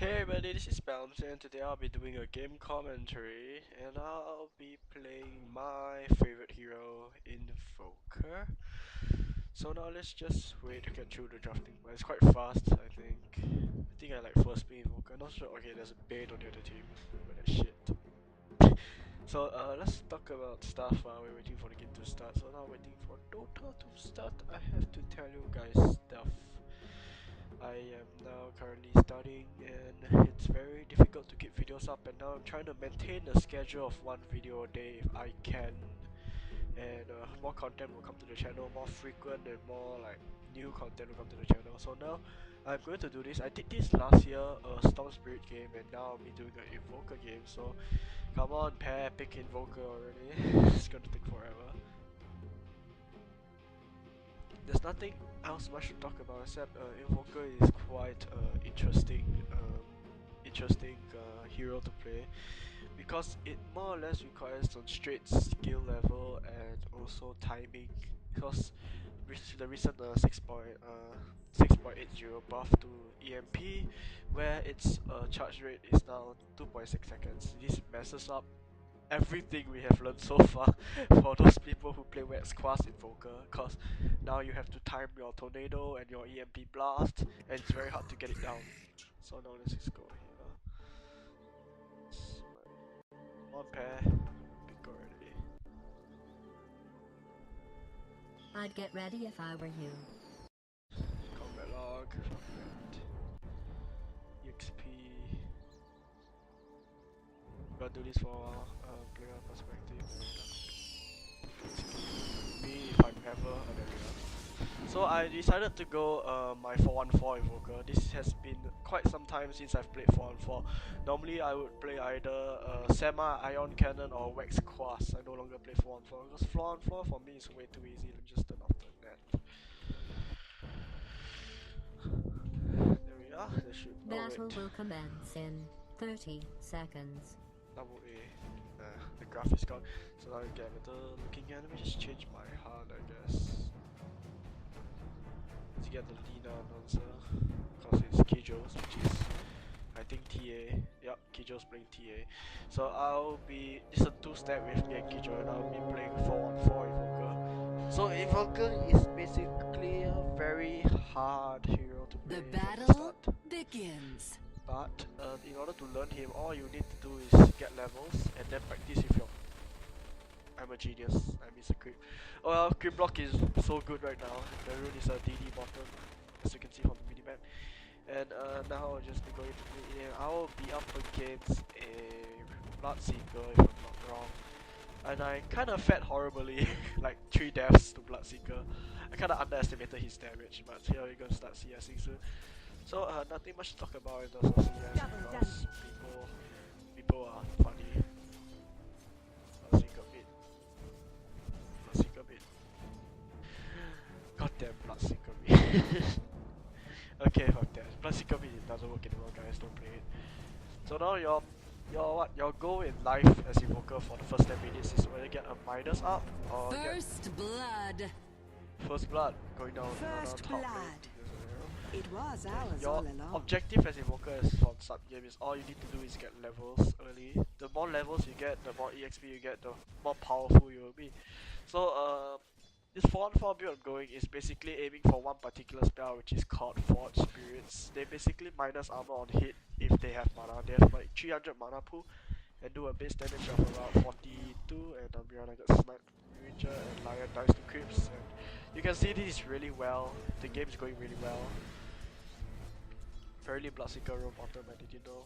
Hey everybody, this is Bounce and today I'll be doing a game commentary and I'll be playing my favorite hero, Invoker. So now let's just wait to get through the drafting, but it's quite fast I think. I like first play Invoker, not sure. Okay, there's a Bane on the other team, but that shit. So let's talk about stuff while we're waiting for the game to start. So now waiting for Dota to start, I have to tell you guys stuff. I am now currently studying and it's very difficult to keep videos up, and now I'm trying to maintain a schedule of one video a day if I can, and more content will come to the channel, more frequent and more like new content will come to the channel. So now I'm going to do this. I did this last year, a Storm Spirit game, and now I'll be doing an Invoker game, so come on pair, pick Invoker already. It's gonna take forever. There's nothing else much to talk about except Invoker is quite interesting hero to play because it more or less requires some straight skill level and also timing, because the recent 6.80 buff to EMP, where its charge rate is now 2.6 seconds. This messes up everything we have learned so far for those people who play Wax Quas Invoker, cause now you have to time your tornado and your EMP blast, and it's very hard to get it down. So now let's just go here. One pair, pick already. I'd get ready if I were you. Combat log, EXP. Gotta do this for player perspective. Me if I'm ever there we go. So I decided to go my 414 Invoker. This has been quite some time since I've played 414. Normally I would play either Semi-Ion Cannon or Wax Quas. I no longer play 414 because 414 for me is way too easy to just turn off the net. There we are. There should Battle will commence in 30 seconds. Double A. The graph is gone. So now you get a better looking at. Let me just change my HUD, I guess. To get the Lina announcer, because it's Kijos, which is I think TA. Yep, Kijos playing TA. So I'll be, this is a two-step with me and Kijo, and I'll be playing 4-on-4 Invoker. So Invoker is basically a very hard hero to play. The battle begins. But in order to learn him, all you need to do is get levels and then practice with your... I'm a genius, I miss a creep. Oh well, creep block is so good right now. The rune is a DD bottom, as you can see from the minimap. And now I'll just be going to mid lane. I will be up against a Bloodseeker if I'm not wrong. And I kinda fed horribly, like 3 deaths to Bloodseeker. I kinda underestimated his damage, but here we're gonna start CSing soon. So nothing much to talk about in terms of CS because people are funny. Bloodseeker mid. Goddamn Bloodseeker mid. Okay, fuck that. Bloodseeker mid doesn't work anymore, guys. Don't play it. So now your goal in life as Invoker for the first 10 minutes is whether get a minus up or First blood. First blood going down. First blood. It was ours Your all along. objective as Invoker is from sub game is all you need to do is get levels early. The more levels you get, the more EXP you get, the more powerful you will be. So this 4-on-4 build I'm going is basically aiming for one particular spell, which is called Forge Spirits. They basically minus armor on hit if they have mana. They have like 300 mana pool and do a base damage of around 42, and Mirana gets sniped, Ranger, and Lion dies to creeps. And you can see this really well. The game is going really well. Apparently Bloodseeker roam bottom, I didn't know.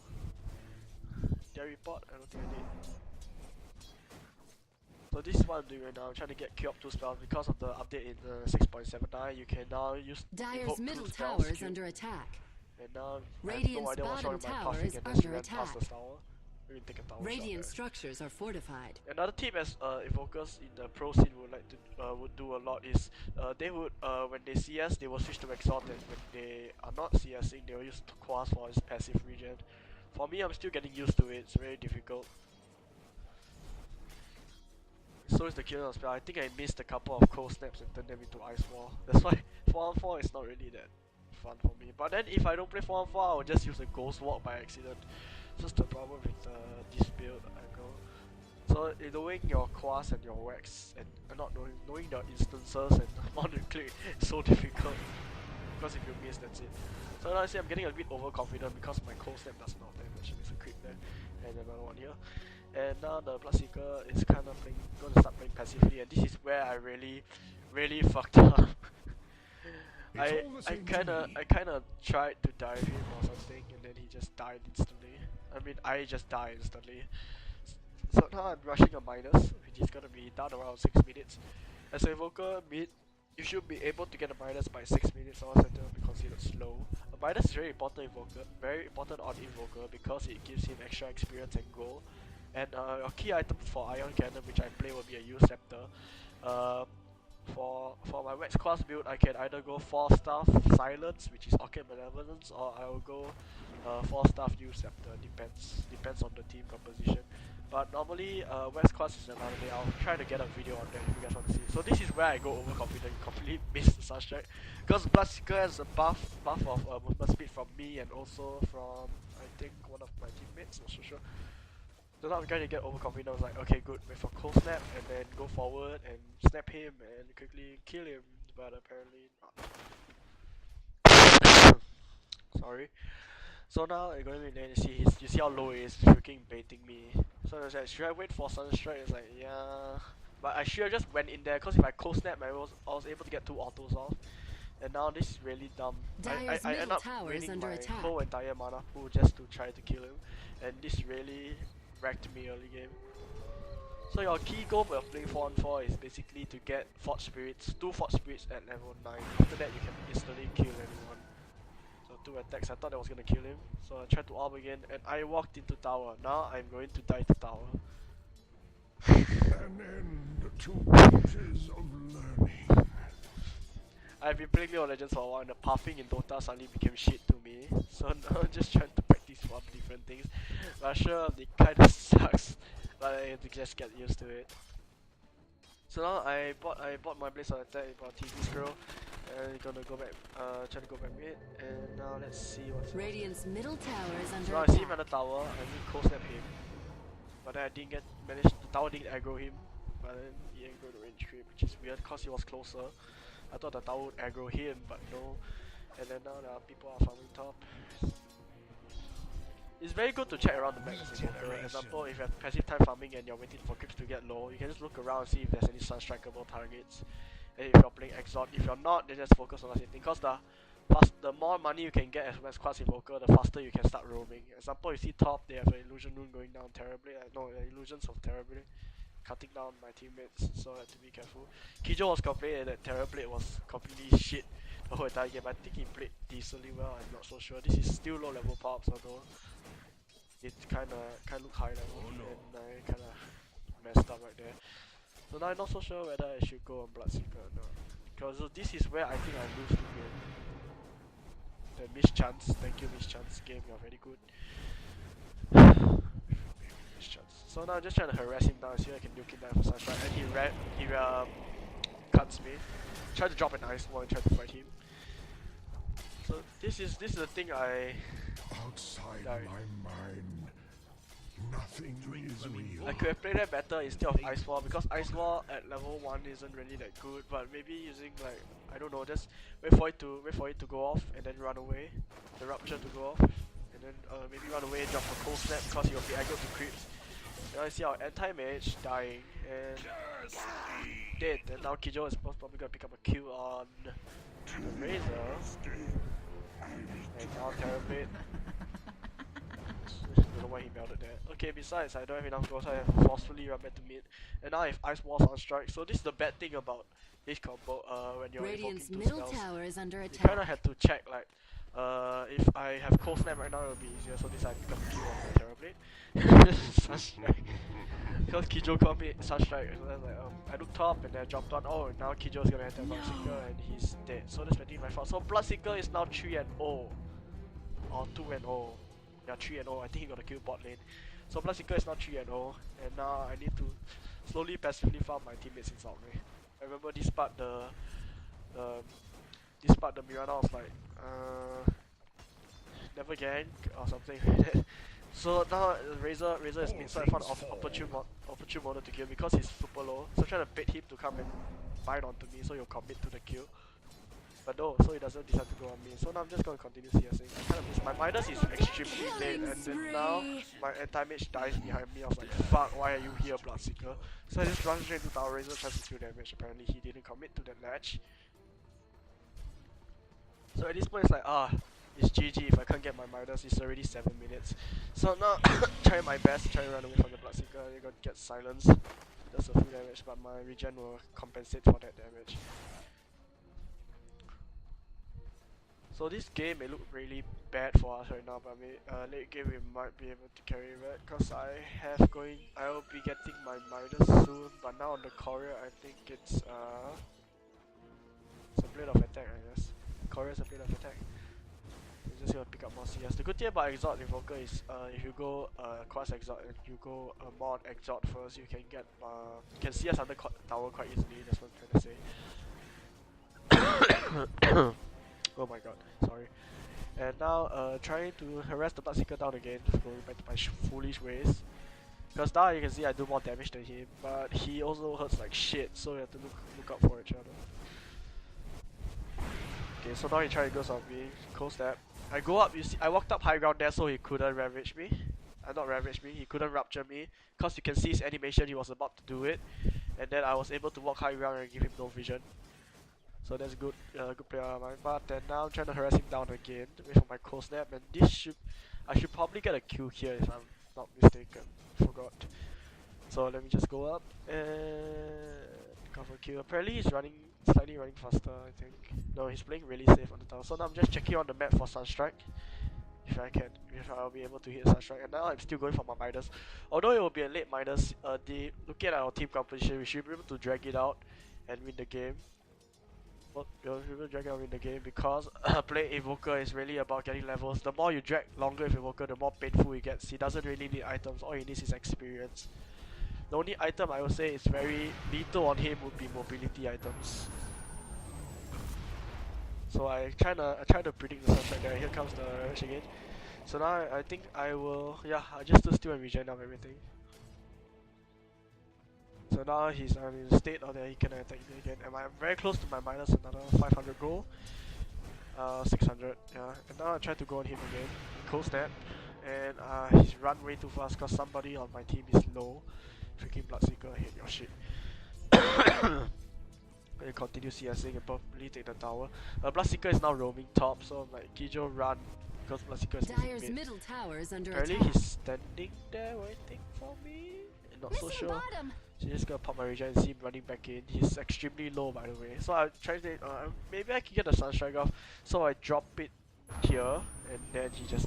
Did I report? I don't think I did. So this is what I'm doing right now. I'm trying to get Q up 2 spells because of the update in 6.79. You can now use Dyer's middle tower is under attack. And now Radiant's I have no idea what's wrong with my bottom puffing tower and is just under ran past attack. the tower. We can take a tower Radiant shot structures are fortified. there. Another tip as Invokers in the pro scene would like to would do a lot is they would when they CS they will switch to Exalt, and when they are not CSing they will use Quas for his passive regen. For me, I'm still getting used to it. It's very difficult. So is the killer spell. I think I missed a couple of cold snaps and turned them into ice wall. That's why 4-on-4 is not really that fun for me. But then if I don't play 4-on-4, I'll just use a Ghost Walk by accident. Just the problem with this build I go. So knowing your class and your wax and not knowing the instances and on the click is so difficult. Because if you miss, that's it. So now I see I'm getting a bit overconfident because my cold snap does not damage. There's a crit there and another one here. And now the Bloodseeker is kind of going to start playing passively, and this is where I really fucked up. I kind of tried to dive him or something, and then he just died instantly. I mean, I just died instantly. So now I'm rushing a minus, which is gonna be down around 6 minutes. As an Invoker mid, you should be able to get a minus by 6 minutes, or else it will be considered slow. A minus is very important on Invoker because it gives him extra experience and gold. And a key item for Ion Cannon, which I play, will be a U Scepter. For my Wax class build, I can either go 4-staff Silence, which is Arcane Malevolence, or I will go 4-staff U Scepter. Depends on the team composition. But normally, Wax class is another day. I'll try to get a video on that if you guys want to see. So this is where I go overconfident, completely miss the Sunstrike. Because Bloodseeker has a buff of movement speed from me and also from, I think, one of my teammates, not so sure. So now I'm trying to get overconfident. I was like, okay, good, wait for cold snap and then go forward and snap him and quickly kill him, but apparently not. Sorry. So now I'm going to be you see how low he is, freaking baiting me. So I was like, should I wait for Sunstrike? It's like, yeah. But I should have just went in there, because if I cold snap, I was able to get 2 autos off. And now this is really dumb. I end up draining my whole entire mana pool just to try to kill him. And this really wrecked me early game. So your key goal for playing 4-on-4 is basically to get Forge Spirits, 2 Forge Spirits at level 9. After that you can instantly kill anyone. So 2 attacks, I thought I was gonna kill him. So I tried to AWP again and I walked into tower. Now I'm going to die to tower. An end to ages of learning. I've been playing League of Legends for a while and the pathing in Dota suddenly became shit to me. So now I'm just trying to practice for different things. But sure, it kinda sucks. But I have to just get used to it. So now I bought my Blaze of Attack, I bought TV Scroll, and gonna go back, trying to go back mid, and now let's see what's Radiant's middle tower is under so I attack. see him at the tower, I need cold snap him. But then I didn't the tower didn't aggro him, but then he aggroed the range creep, which is weird because he was closer. I thought the tower would aggro him, but no. And then now there are people are farming top. It's very good to check around the map as a Invoker. For example, if you have passive time farming and you're waiting for creeps to get low, you can just look around and see if there's any sunstrikeable targets. And if you're playing Exalt, if you're not, then just focus on the same thing. Because the more money you can get as class Invoker, the faster you can start roaming. Example, you see top, they have an Illusion Rune going down terribly. No, Illusions of Terrorblade, cutting down my teammates, so I have to be careful. Kijo was complaining that Terrorblade was completely shit the whole entire game. I think he played decently well, I'm not so sure. This is still low level pops, although it kinda look high level, and I kinda messed up right there. So now I'm not so sure whether I should go on Bloodseeker or not. Because this is where I think I lose the game. The Miss Chance, thank you Miss Chance, game, you're very good. Miss Chance. So now I'm just trying to harass him down, see if I can nuke him down for Sunstrike, and he cuts me. Try to drop an ice wall and try to fight him. So this is the thing Outside my mind, nothing is real. I could have played that better instead of Ice Wall, because Ice Wall at level 1 isn't really that good, but maybe using like, I don't know, just wait for it to go off and then run away, the Rupture to go off, and then maybe run away and drop a Cold Snap because he will be aggroed to creeps. Now I see our anti-mage dying and dead, and now Kijo is most probably gonna pick up a kill on the Razor. And now Terrorblade. Don't know why he melted there. Okay, besides I don't have enough goals, I have forcefully run back to mid. And now I have Ice Wall Sunstrike, so this is the bad thing about this combo when you're Radiant's invoking 2 middle spells. tower is under You attack. kinda have to check like if I have Cold Snap right now, it'll be easier, so this I pick up a kill on the Terrorblade. Sunstrike. Because Kijo called me Sunstrike, so then like I looked top and then I jumped on. Oh, now Kijo's gonna enter Bloodseeker and he's dead. So that's my fault. So Bloodseeker is now 3-0 or 2-0. Yeah, 3-0. I think he got a kill bot lane. So Bloodseeker is now 3-0, and now I need to slowly passively farm my teammates inside me. I remember this part the Mirana was like never gank or something like that. So now Razor is mid, so I found opportune model to kill because he's super low. So I'm trying to bait him to come and bind onto me so he'll commit to the kill. But no, so he doesn't decide to go on me. So now I'm just gonna continue CSing. I kind of miss my Midas is extremely late, and then now my anti-mage dies behind me. I was like, fuck, why are you here, Bloodseeker? So I just run straight to Tower Razor, tries to steal damage. Apparently he didn't commit to that latch. So at this point it's like, it's GG. If I can't get my Midas, it's already 7 minutes. So now trying my best to try to run away from the Bloodseeker. You're gonna get silenced. That's a few damage, but my regen will compensate for that damage. So this game may look really bad for us right now, but late game we might be able to carry it because I will be getting my Midas soon, but now on the courier I think it's a blade of attack, I guess. Courier's a blade of attack. We're just gonna pick up more CS. The good thing about Exalt Invoker is if you go Cross Exalt and you go Mod Exalt first, you can get you can CS under tower quite easily. That's what I'm trying to say. Oh my god, sorry. And now trying to harass the Bloodseeker down again, just going back to my foolish ways. Because now you can see I do more damage than him, but he also hurts like shit, so we have to look out for each other. Okay, so now he tries to go on me, cold step. I go up, you see, I walked up high ground there so he couldn't ravage me. Not ravage me, he couldn't rupture me. Because you can see his animation, he was about to do it. And then I was able to walk high ground and give him no vision. So that's good player on my part. And now I'm trying to harass him down again, wait for my cold snap, and I should probably get a kill here if I'm not mistaken. Forgot. So let me just go up and cover kill. Apparently he's slightly running faster, I think. No, he's playing really safe on the tower. So now I'm just checking on the map for Sunstrike. If I'll be able to hit Sunstrike. And now I'm still going for my Midas. Although it will be a late Midas, looking at our team composition, we should be able to drag it out and win the game. Well, you'll be able to drag it out and win the game because playing Invoker is really about getting levels. The more you drag longer with Invoker, the more painful it gets. He doesn't really need items, all he needs is experience. The only item I would say is very lethal on him would be mobility items. So I try to predict the Sunstrike there. Here comes the Ravage again. So now I think I will, I just steal and regen up everything. So now he's in a state that he can attack me again. And I'm very close to my minus another 500 gold. 600, yeah. And now I try to go on him again. Cold snap. And he's run way too fast because somebody on my team is low. Freaking Bloodseeker, I hate your shit. And continue CSing and probably take the tower. Bloodseeker is now roaming top, so I'm like, Kijo run because Bloodseeker is Dire's mid. middle tower is under Apparently attack. he's standing there waiting for me. Not so sure. Bottom. So just gonna pop my regen and see him running back in. He's extremely low by the way. So I try to maybe I can get the Sunstrike off. So I drop it here and then he just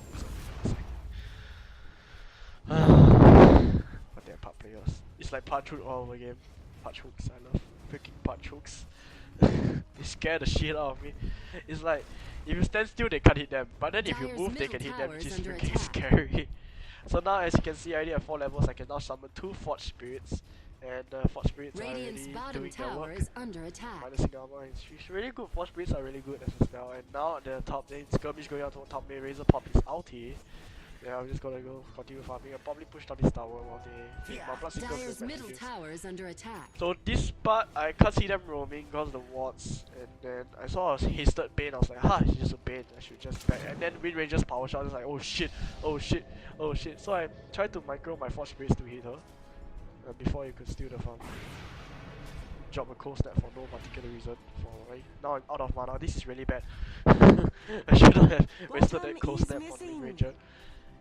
But they're part players. It's like punch hook all over again. Punch hooks, I love freaking punch hooks. They scare the shit out of me. It's like if you stand still they can't hit them, but then if you Dire's move they middle can hit them, tower which is is under freaking attack. scary. So now as you can see I already have 4 levels, I can now summon 2 Forge Spirits. And Forge Spirits Radiant's are already bottom doing their tower work. is under attack. Minusing armor, it's really good. Forge Spirits are really good as a spell. And now the top lane, Skirmish going out to top lane, Razor pop his ulti. Yeah, I'm just gonna go continue farming and probably push down this tower while they feed my Bloodseekers Dire's with middle messages. tower is under attack. So this part, I can't see them roaming because the wards. And then I saw a hasted Bane, I was like, it's just a Bane, I should just back. And then Wind Ranger's power shot, I was like, oh shit, oh shit, oh shit. So I tried to micro my Forge Spirits to hit her. Before you could steal the farm. Drop a cold snap for no particular reason. Now I'm out of mana, this is really bad. I shouldn't have wasted that cold snap on Wind Ranger.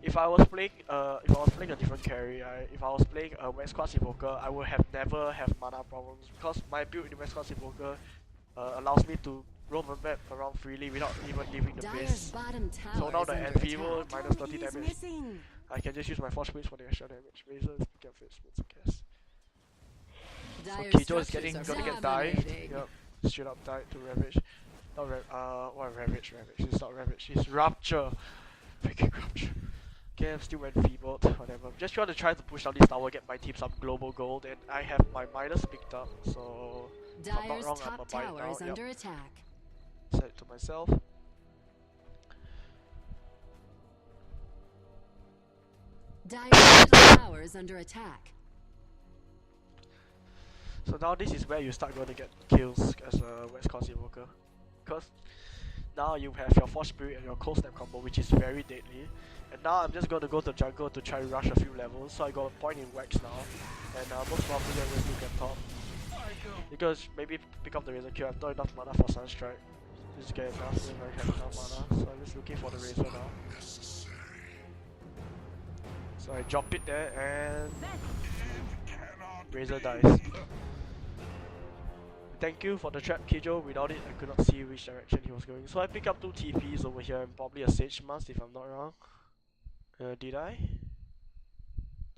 If I was playing a different carry, if I was playing a West Class Invoker, I would have never have mana problems because my build in West Class Invoker allows me to roam the map around freely without even leaving the Dire's base. bottom tower So now is the under Enfeeble attack. minus 30 He's damage. missing. I can just use my Force Spirits for the extra damage. Razor is picking up Fate Spirits, I guess. So Dire's Kijo is structures gonna are get died. dominating. Yep, straight up died to Ravage. Not what Ravage? It's not Ravage. It's Rupture. Freaking Rupture. Okay, I'm still enfeebled. Whatever. Just trying to push down this tower, get my team some global gold, and I have my Midas picked up. So if I'm not Dire's wrong, I'm top a buy it tower now. is under attack. Set it to myself. Dire's middle tower is under attack. So now this is where you start going to get kills as a West Coast Invoker. Because now you have your Force Spirit and your Cold Snap combo, which is very deadly. And now I'm just going to go to jungle to try to rush a few levels. So I got a point in Wax now. And most probably I'm going to look at top. Because maybe pick up the Razor Q. I have not enough mana for Sunstrike. Just get enough, I don't have enough mana. So I'm just looking for the Razor now. So I drop it there and Razor dies. Thank you for the trap, Kijo. Without it, I could not see which direction he was going. So I pick up 2 TPs over here and probably a Sage Mask if I'm not wrong. Did I?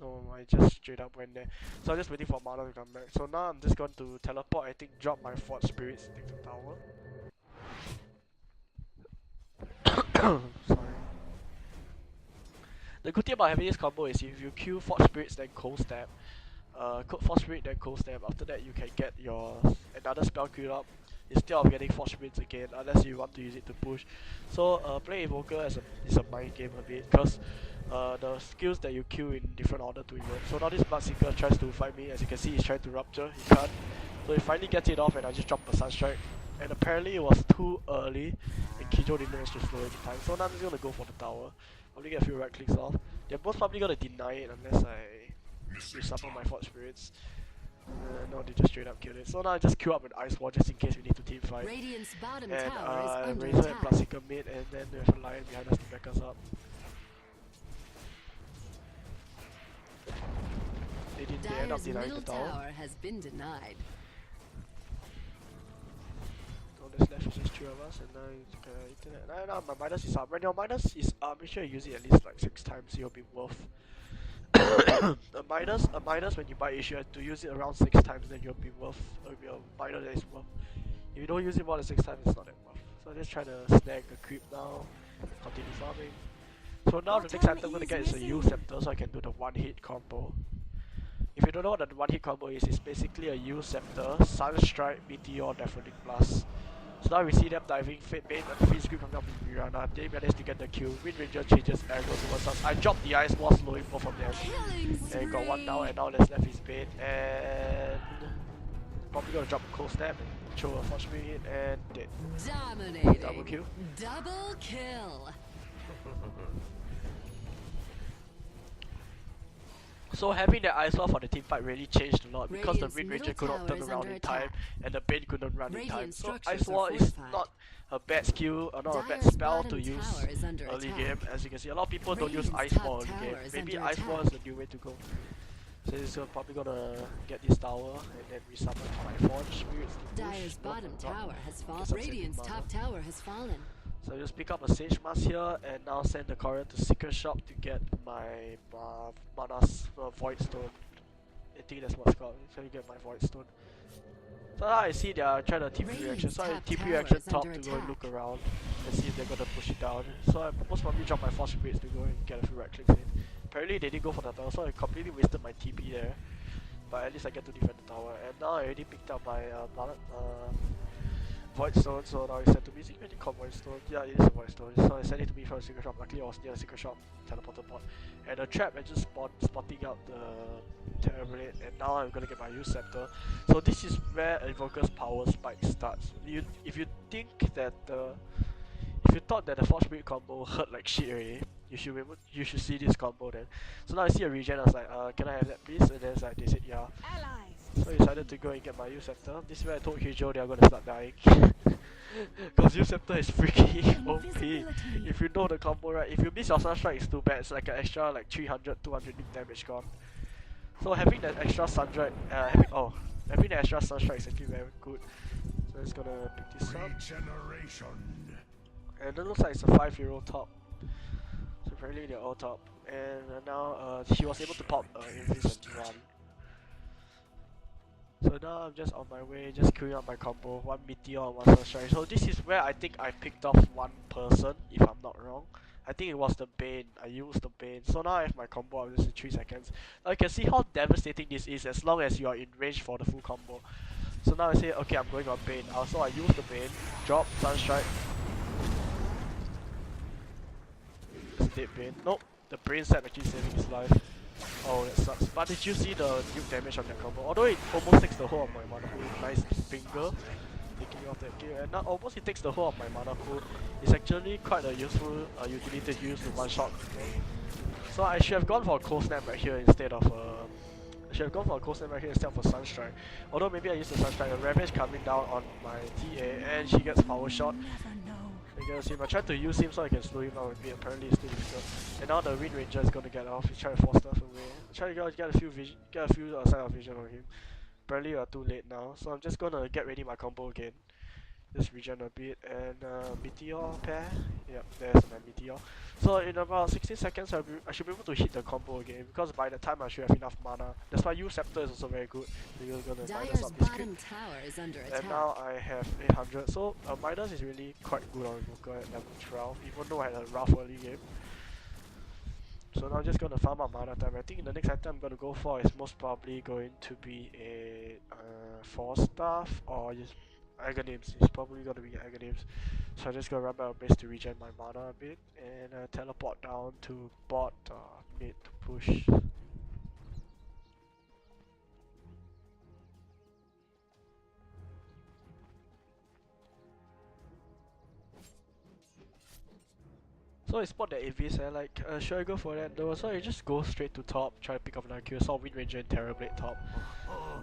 No, I just straight up went there. So I'm just waiting for mana to come back. So now I'm just going to teleport, I think, drop my Fort Spirits, take the tower. Sorry. The good thing about having this combo is if you kill Fort Spirits then Cold Stab, Force Spirit then Cold Stab, after that you can get your another spell queued up instead of getting Force Spirits again, unless you want to use it to push. So play Invoker is a mind game a bit, because the skills that you kill in different order to evoke. So now this Bloodseeker tries to fight me, as you can see he's trying to rupture, he can't. So he finally gets it off and I just drop a Sunstrike. And apparently it was too early and Kijo didn't manage to slow any time. So now I'm just gonna go for the tower. Probably get a few right clicks off. They're most probably gonna deny it unless I resummon my Fort Spirits. No, they just straight up killed it. So now I just queue up an Ice Wall just in case we need to team fight. Radiant's bottom And tower is under Razor and attack. Bloodseeker mid, and then we have a Lion behind us to back us up. They end up Dire's denying middle the tower. tower has been denied. So there's left is just 3 of us, and now you can internet. No, my minus is up. When your minus is up, make sure you use it at least like 6 times, it'll be worth. a minus when you buy issue, you have to use it around 6 times, then you'll be worth. It'll be a minor that is worth. If you don't use it more than 6 times, it's not that worth. So just try to snag the creep now, continue farming. So now the next item I'm gonna get is a U Scepter, so I can do the 1-hit combo. If you don't know what the 1-hit combo is, it's basically a U Scepter, Sunstrike, Meteor, Deafening Blast. So now we see them diving, Fate Bane and Freeze Creep coming up with Mirana. They managed to get the kill. Wind Ranger changes aggro towards us. I dropped the Ice Wall, slowing both of them. And got one down, and now that's left is Bane. And probably gonna drop a Cold Snap and throw a Force Spirit and dead. Dominating. Double kill. Double kill. So having that Ice Wall for the team fight really changed a lot because the Radiant's Wind Ranger middle could not turn tower is around under in time attack. and the Bane couldn't run in time. Radiant So structures Ice are Wall is fortified. not a bad skill or not a bad Dire's spell to bottom use tower is under early attack. game. As you can see, a lot of people don't use Radiant's Ice top Wall early game. tower is Maybe under Ice Wall attack. is the new way to go. So he's probably gonna get this tower and then resummon my Forge Spirits to push. Dire's bottom tower has fallen. Get some second Radiant's mana. top tower has fallen. So I just pick up a Sage Mask here and now send the courier to Secret Shop to get my Mana's Void Stone. I think that's what's called. So you get my Void Stone. So now I see they are trying to TP reaction. So I Radiant's TP top reaction tower top is to go and under look around and see if they're gonna push it down. So I most probably drop my Force Spirits to go and get a few right clicks in. Apparently they didn't go for the tower, so I completely wasted my TP there. But at least I get to defend the tower. And now I already picked up my Void Stone, so now it's sent to me. Is it really called Void Stone? Yeah, it is a Void Stone. So I sent it to me from a Secret Shop. Luckily I was near the Secret Shop teleporter pod. And a trap and just spotting out the Terrorblade, and now I'm gonna get my U Scepter. So this is where Invoker's power spike starts. If you think that if you thought that the Force Spirit combo hurt like shit already, you should see this combo then. So now I see a regen, I was like, can I have that please? And then it's like, they said yeah. So I decided to go and get my U Scepter. This is where I told Hijo they are gonna start dying. Because U Scepter is freaking OP. If you know the combo right, if you miss your Sunstrike it's too bad. It's like an extra like 300, 200 damage gone. So having that extra Sunstrike, having the extra Sunstrike is actually very good. So I'm just gonna pick this up. Regeneration. And it looks like it's a 5-hero top. So apparently they're all top. And now he was able to pop Invis and run. So now I'm just on my way, just queuing up my combo, 1 Meteor and 1 Sunstrike. So this is where I think I picked off one person, if I'm not wrong. I think it was the Bane, I used the Bane. So now I have my combo out just in 3 seconds. Now you can see how devastating this is as long as you are in range for the full combo. So now I say, okay, I'm going on Bane. So I use the Bane, drop, Sunstrike. It's dead Bane. Nope, the brain set actually saving his life. Oh, that sucks. But did you see the nuke damage on that combo? Although it almost takes the whole of my mana pool. Nice finger taking off that kill. And now almost it takes the whole of my mana pool. It's actually quite a useful utility to use to one shot. So I should have gone for a cold snap right here instead of I should have gone for a cold snap right here instead of a sunstrike. Although maybe I used the sunstrike, a ravage coming down on my TA and she gets power shot. You guys see him. I tried to use him so I can slow him down a bit. Apparently it's still difficult. And now the Wind Ranger is gonna get off. He's trying to force stuff away. Try to get a few sign of vision on him. Apparently we are too late now, so I'm just gonna get ready my combo again. Just regen a bit and meteor pair. Yep, there's my meteor. So in about 16 seconds I should be able to hit the combo again because by the time I should have enough mana. That's why U Scepter is also very good. So you're gonna minus up this crit. Tower is under attack. And now I have 800. So minus is really quite good on Invoker at level 12, even though I had a rough early game. So now I'm just gonna farm up mana time. I think the next item I'm gonna go for is most probably going to be a Force Staff or just Aghanim's. It's probably gonna be Aghanim's. So I'm just gonna run my base to regen my mana a bit and teleport down to bot mid to push. So I spot that Avis and like, should I go for that though? So I just go straight to top, try to pick up another kill. Saw Wind Ranger and Terrorblade top.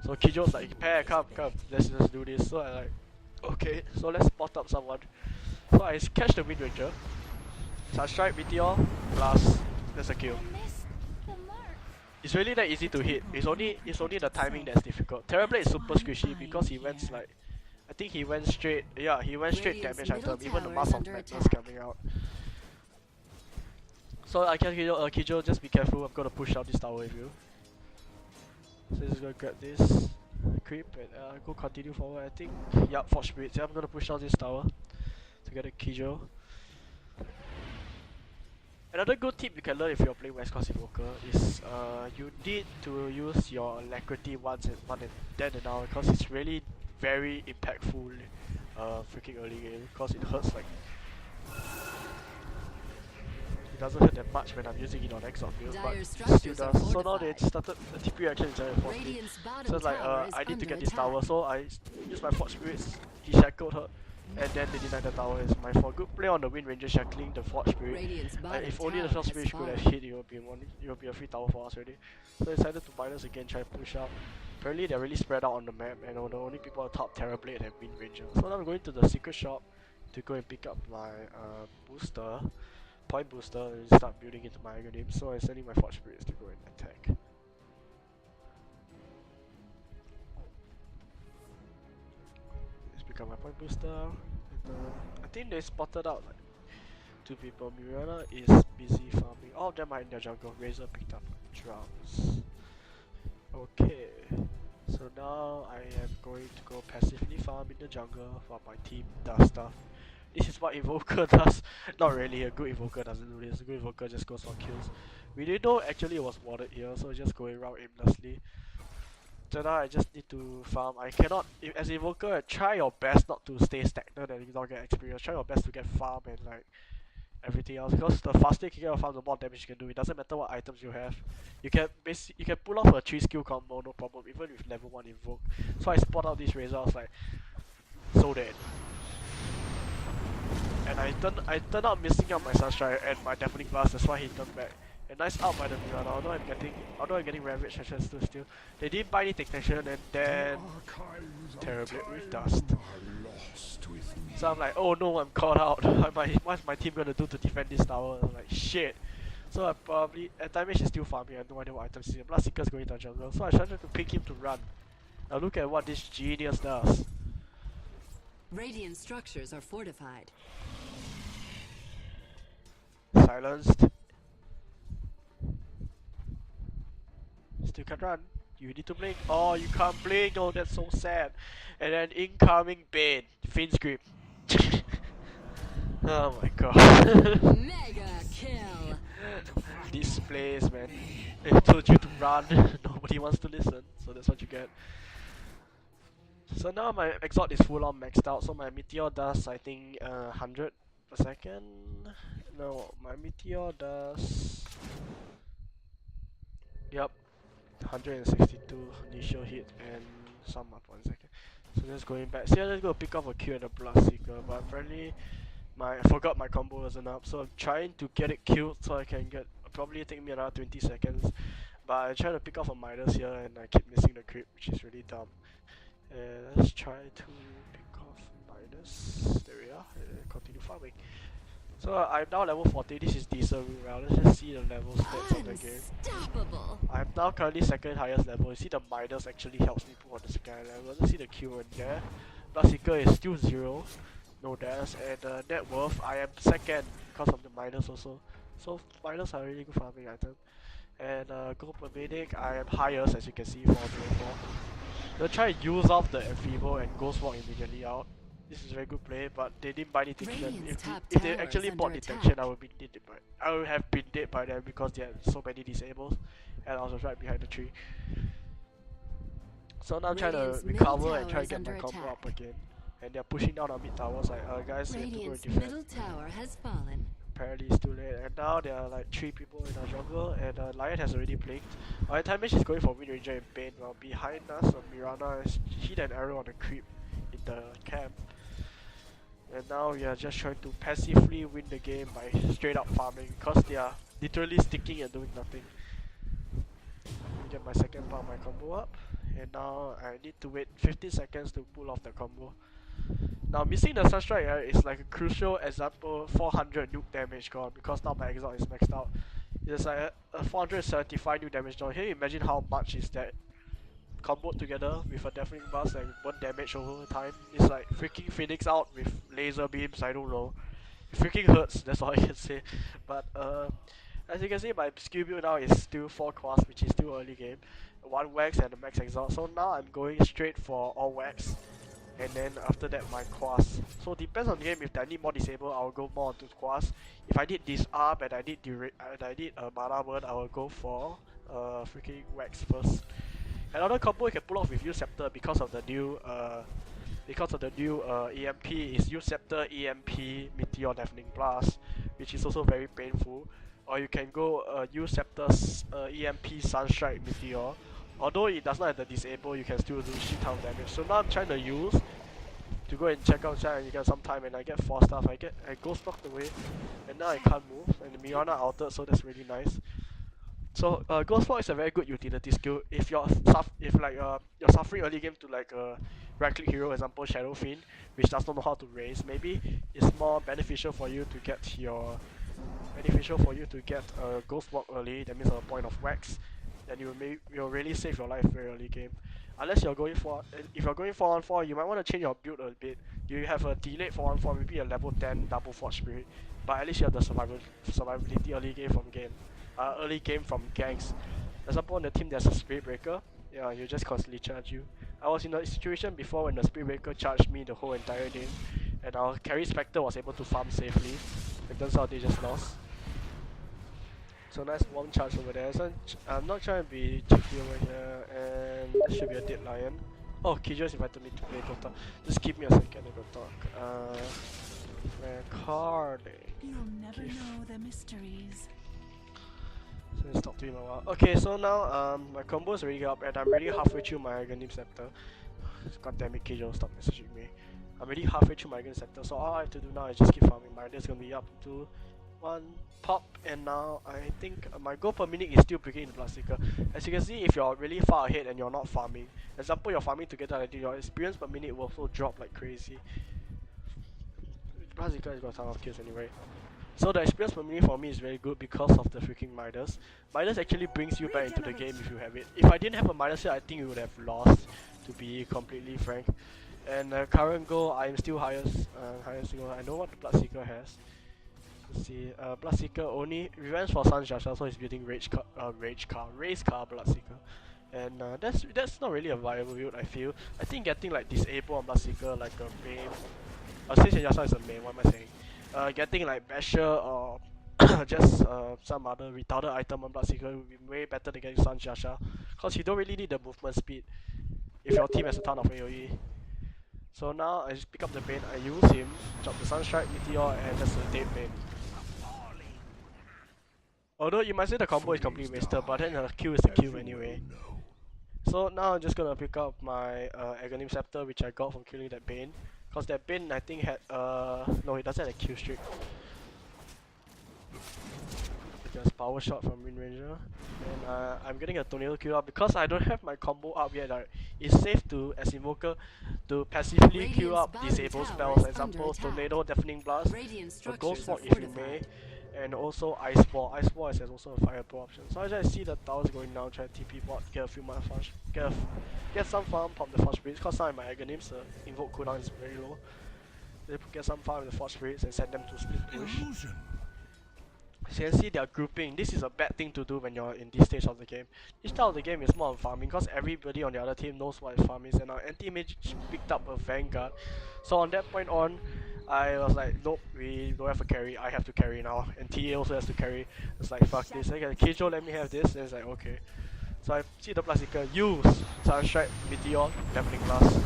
So Kijo's like, pair, come, let's just do this. So I like, okay, so let's spot up someone. So I catch the Wind Ranger, Sunstrike, Meteor, plus, that's a kill. It's really that easy to hit. It's only the timing that's difficult. Terrorblade is super squishy because he went like, I think he went straight, yeah, he went straight damage item, even the Mask of Madness coming out. So I can Kijo, just be careful, I'm gonna push out this tower with you. So just gonna grab this creep and go continue forward, I think. Yup, Forge Spirits, yeah, I'm gonna push out this tower to get a Kijo. Another good tip you can learn if you're playing West Coast Invoker is you need to use your Alacrity once and then and now because it's really very impactful freaking early game because it hurts like it doesn't hurt that much when I'm using it on Exalt build, but it still does. So now they started the TP reaction is very forcefully. So it's like I need to get this tower, so I use my Forge Spirits, he shackled her, and then they denied the tower. Is my fault. Good play on the Wind Ranger shackling the Forge Spirit. If only the Forge Spirit could have hit, it would be a free tower for us already. So I decided to minus again, try to push out. Apparently they're really spread out on the map, and the only people on top Terrorblade and Wind Ranger. So now I'm going to the secret shop to go and pick up my booster. Point booster and start building into my Aghanim, so I'm sending my Forge Spirits to go and attack. Let's pick up my point booster. And, I think they spotted out like 2 people. Mirana is busy farming. All of them are in their jungle. Razor picked up drums. Okay, so now I am going to go passively farm in the jungle while my team does stuff. This is what Invoker does. Not really, a good Invoker doesn't do this. A good Invoker just goes for kills. We didn't know actually it was warded here, so just going around aimlessly. So now I just need to farm. I cannot, as Invoker, try your best not to stay stagnant and not get experience. Try your best to get farm and like everything else, because the faster you can get farm, the more damage you can do. It doesn't matter what items you have. You can pull off a 3 skill combo, no problem, even with level 1 Invoke. So I spot out this Razor, I was like, so dead. And I turned out missing out my Sunstrike and my Deafening Blast, that's why he turned back. And nice out by the Mirana, although I'm getting Ravage, I should still. They didn't buy any Technician and then Terrorblade with Dust. So I'm like, oh no, I'm caught out. What's my team gonna do to defend this tower? I'm like, shit. So I probably, at Damage is still farming, I have no idea what items he's in. Bloodseeker's going to jungle, so I started to pick him to run. Now look at what this genius does. Radiant structures are fortified. Silenced. Still can't run. You need to blink. Oh, you can't blink. Oh, that's so sad. And then incoming Bane. Fin Scream. Oh my god. Mega kill. These plays, man. I told you to run. Nobody wants to listen. So that's what you get. So now my Exalt is full on maxed out. So my Meteor does, I think, 100 per second. No, my Meteor does Yep, 162 initial hit and sum up 1 second. So just going back. See, let's go pick up a Q and a Bloodseeker, but apparently I forgot my combo wasn't up, so I'm trying to get it killed so I can get. Probably take me another 20 seconds, but I try to pick off a Midas here and I keep missing the creep, which is really dumb. And let's try to pick off Midas. There we are. And continue farming. So I'm now level 40. This is decent route. Let's just see the level stats of the game. Unstoppable. I'm now currently second highest level. You see the Midas actually helps me put on the second level. Let's see the Q in there. Bloodseeker is still 0. No dash. And net worth, I am second because of the Midas also. So Midas are really good farming item. And gold per medic, I am highest as you can see, 404. They'll try to use off the Enfeeble and Ghost Walk immediately out. This is very good play, but they didn't buy detection. If they actually bought detection, I would be dead by. I would have been dead by them because they had so many disables, and I was right behind the tree. So now I'm trying to recover and try to get my combo up again. And they're pushing down on mid towers like, guys, you have to go and Radiant's defend. middle tower has fallen. Apparently it's too late, and now there are like 3 people in our jungle, and Lion has already blinked. Our time is going for Wind Ranger and Bane, while behind us, Mirana has hit an arrow on the creep in the camp. And now we are just trying to passively win the game by straight up farming, because they are literally sticking and doing nothing. Let me get my second part of my combo up, and now I need to wait 15 seconds to pull off the combo. Now missing the Sunstrike is like a crucial example. 400 nuke damage gone because now my exalt is maxed out. It's like a 475 nuke damage gone. Can you imagine how much is that comboed together with a deafening blast and 1 damage over time? It's like freaking Phoenix out with laser beams. I don't know. It freaking hurts. That's all I can say. But as you can see, my skill build now is still 4 quas, which is still early game. 1 wax and a max exalt. So now I'm going straight for all wax. And then after that my quas. So it depends on the game. If I need more disable, I'll go more onto quas. If I need disarm and I need a mana burn, I will go for freaking wax first. Another combo you can pull off with Use Scepter because of the new EMP is Use Scepter EMP Meteor Deafening Blast, which is also very painful. Or you can go Use Scepter's EMP Sunstrike Meteor. Although it does not have the disable, you can still do shit ton of damage. So now I'm trying to use to go and check out chat and you get some time, and I get 4 stuff. I ghost knocked away, and now I can't move. And the Mirana altered, so that's really nice. So Ghost Walk is a very good utility skill. If you're suffering early game to like a right click hero, example Shadow Fiend, which does not know how to raise, maybe it's more beneficial for you to get Ghost Walk early. That means a point of wax. Then you'll really save your life very early game. Unless you're going for, if you're going 4-on-4, you might want to change your build a bit. You have a delayed 4-on-4, maybe a level 10 double Forge Spirit, but at least you have the survivability early game from ganks. Example, on the team there's a Spirit Breaker, yeah, you just constantly charge you. I was in a situation before when the Spirit Breaker charged me the whole entire game, and our carry Spectre was able to farm safely. It turns out they just lost. So nice 1 charge over there. So I'm not trying to be cheeky over here, and this should be a dead lion. Oh, Kijo's invited me to play Dota. Just give me a second to go talk. Recording. You'll never know the mysteries. So let's talk to him a while. Okay, so now my combo is already up, and I'm already halfway through my Aghanim Scepter. God damn it, Kijo, stop messaging me. I'm already halfway through my Aghanim Scepter, so all I have to do now is just keep farming. My is gonna be up to 1 pop, and now I think my goal per minute is still breaking the Bloodseeker. As you can see, if you're really far ahead and you're not farming, example you're farming together, I think your experience per minute will also drop like crazy. Bloodseeker has got a ton of kills anyway. So the experience per minute for me is very good because of the freaking Midas. Midas actually brings you back into the game if you have it. If I didn't have a Midas here, I think you would have lost, to be completely frank. And current goal, I'm still highest goal. I know what the Bloodseeker has. Let's see, Bloodseeker only revenge for Sun Shasha, so he's building Race Car Bloodseeker. And that's not really a viable build, I feel. I think getting like disable on Bloodseeker, like a main, since Yasuo is a main, what am I saying? Getting like Basher or just some other retarded item on Bloodseeker would be way better than getting Sun Shasha, cause you don't really need the movement speed if your team has a ton of AoE. So now I just pick up the Bane, I use him, drop the Sunstrike, Meteor, and just a dead Bane. Although you might say the combo is completely wasted, but then the Q is the Q anyway. No. So now I'm just gonna pick up my Aghanim Scepter, which I got from killing that Bane. Cause that Bane I think had no, it doesn't have a Q streak. Just power shot from Wind Ranger, and I'm getting a tornado Q up because I don't have my combo up yet. Like, it's safe to as Invoker to passively Q Radiant's up bottom disable tower spells, is for example under attack. Tornado, Deafening Blast, Radiant a Ghost structures are Sword if you may, fortified. and also Ice Ball. Ice Ball is also a fireball option. So I just see the towers going down, try to TP bot, get a few more farm, get some farm, pop the Force Spirits. Cause now in my Aghanims, the invoke cooldown is very low. They get some farm with the Force Spirits and send them to split push. Illusion. So you can see they are grouping. This is a bad thing to do when you're in this stage of the game. This style of the game is more on farming because everybody on the other team knows what farm is, and our anti-mage picked up a Vanguard. So on that point on, I was like, nope, we don't have a carry, I have to carry now. And TA also has to carry. It's like, fuck this. I get Kijo, let me have this. And it's like, okay. So I see the Bloodseeker use Sunstrike, Meteor, Deafening Blast.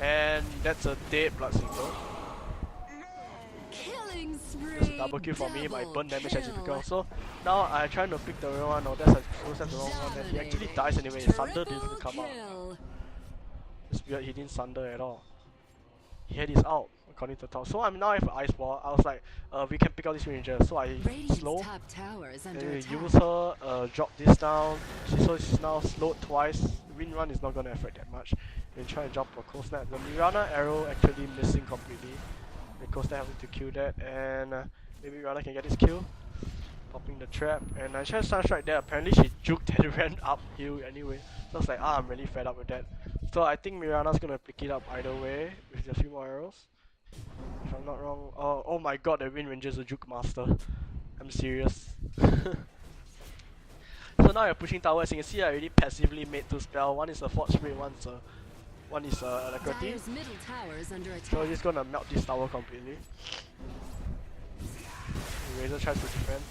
And that's a dead Bloodseeker. Killing spree. It's a double kill for me, my Double burn damage as typical. kill. So now I'm trying to pick the wrong one. No, that's the wrong one. And he actually dies anyway. Thunder didn't come out. Kill. It's weird, he didn't Thunder at all. He had his out, according to top. So I'm now have Ice Ball. I was like, we can pick out this ranger. So I Radiant's slow. top tower is under And attack. use her, drop this down. So she's now slowed twice. Wind Run is not gonna affect that much. And try to jump a Cold Snap. The Mirana arrow actually missing completely. The Cold Snap having to kill that, and maybe Mirana can get this kill. Popping the trap, and I tried Sunstrike there. Apparently she juked and ran uphill anyway. So I was like, I'm really fed up with that. So I think Mirana's gonna pick it up either way with a few more arrows. If I'm not wrong. Oh my god, the Wind Ranger's a juke master. I'm serious. So now you're pushing towers. You can see I already passively made 2 spell. One is a Force Spirit, one is a Alacrity. Dire's middle tower is under attack. So we're just gonna melt this tower completely. Razor tries to defend.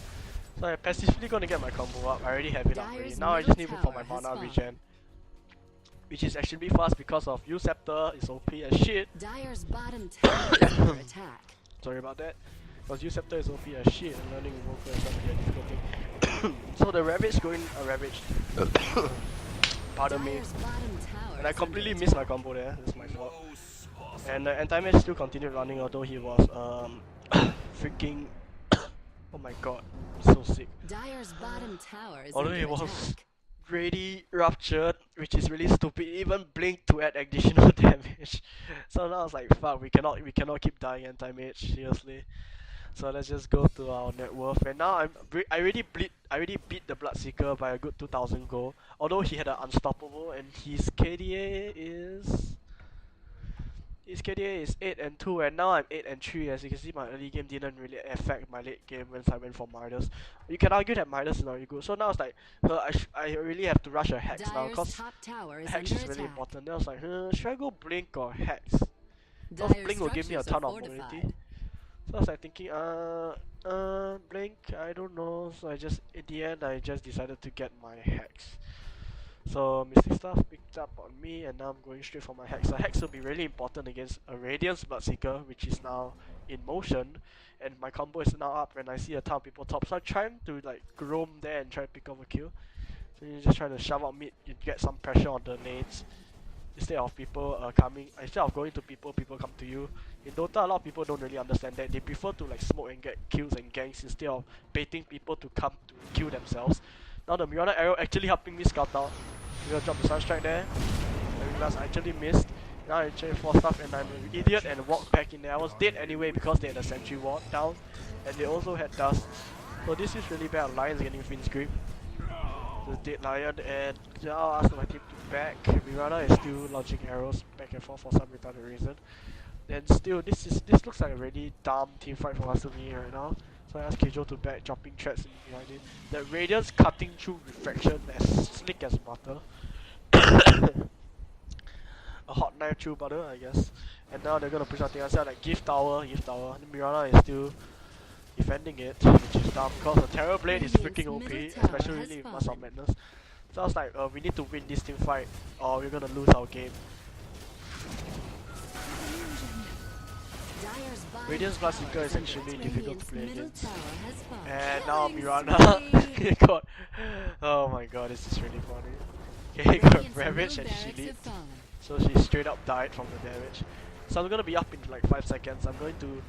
So I'm passively gonna get my combo up. I already have it up already. Dire's Now I just need middle to wait for my tower has mana fallen. regen. Which is actually fast because of U Scepter is OP as shit. Dire's bottom tower is under attack. Sorry about that. Because U Scepter is OP as shit and learning Invoker is gonna be a difficult thing. So the Ravage going Ravage. Pardon me. Dire's bottom tower And I is completely under missed my attack. combo there. That's my fault. And the anti-mage still continued running although he was freaking oh my god, so sick. Dire's bottom tower is Although under it was attack. really ruptured, which is really stupid. Even blink to add additional damage. So now I was like, fuck, we cannot keep dying anti-mage, seriously. So let's just go to our net worth. And now I already beat the Bloodseeker by a good 2000 gold. Although he had an unstoppable, and his KDA is 8 and 2, and now I'm 8 and 3. As you can see, my early game didn't really affect my late game once I went for Midas. You can argue that Midas is not really good. So now it's like, I really have to rush a Hex now, Dire's because top tower is Hex under is really attack. important. Then I was like, should I go Blink or Hex? Because Dire's Blink will give me a structures ton are of mobility. fortified. So I was like thinking, Blink, I don't know. So in the end, I just decided to get my Hex. So Mystic Stuff picked up on me, and now I'm going straight for my Hex. So Hex will be really important against a Radiance Bloodseeker, which is now in motion, and my combo is now up, and I see a ton of people top. So I'm trying to like roam there and try to pick up a kill. So you're just trying to shove out mid, you get some pressure on the lanes. Instead of people instead of going to people come to you. In Dota, a lot of people don't really understand that. They prefer to like smoke and get kills and ganks instead of baiting people to come to kill themselves. Now the Mirana arrow actually helping me scout out. I'm gonna drop the Sunstrike there. I realized I actually missed. Now I change 4 stuff and I'm an idiot and walked back in there. I was dead anyway because they had a sentry ward down and they also had dust. So this is really bad. Lion's getting Finn's grip. The dead lion, and now I'll ask my team to back. Mirana is still launching arrows back and forth for some retarded reason. And still, this looks like a really dumb team fight for us to me right now. So I asked Kijo to back, dropping threats behind it. The Radiance cutting through refraction as slick as butter. A hot knife through butter, I guess. And now they're gonna push something else. Like give tower. Mirana is still defending it, which is dumb because the Terror Blade is freaking OP, especially with Mass of Madness. So I was like, we need to win this team fight or we're gonna lose our game. Dyer's bottom Radiant's tower Bloodseeker is under extremely attack. difficult to play Radiant's middle against. tower has fallen. And now Killing Mirana spree. got. Oh my god, this is really funny. Okay, got Radiant's Ravage middle and she barracks have leaped. fallen. So she straight up died from the damage. So I'm gonna be up in like 5 seconds. I'm going to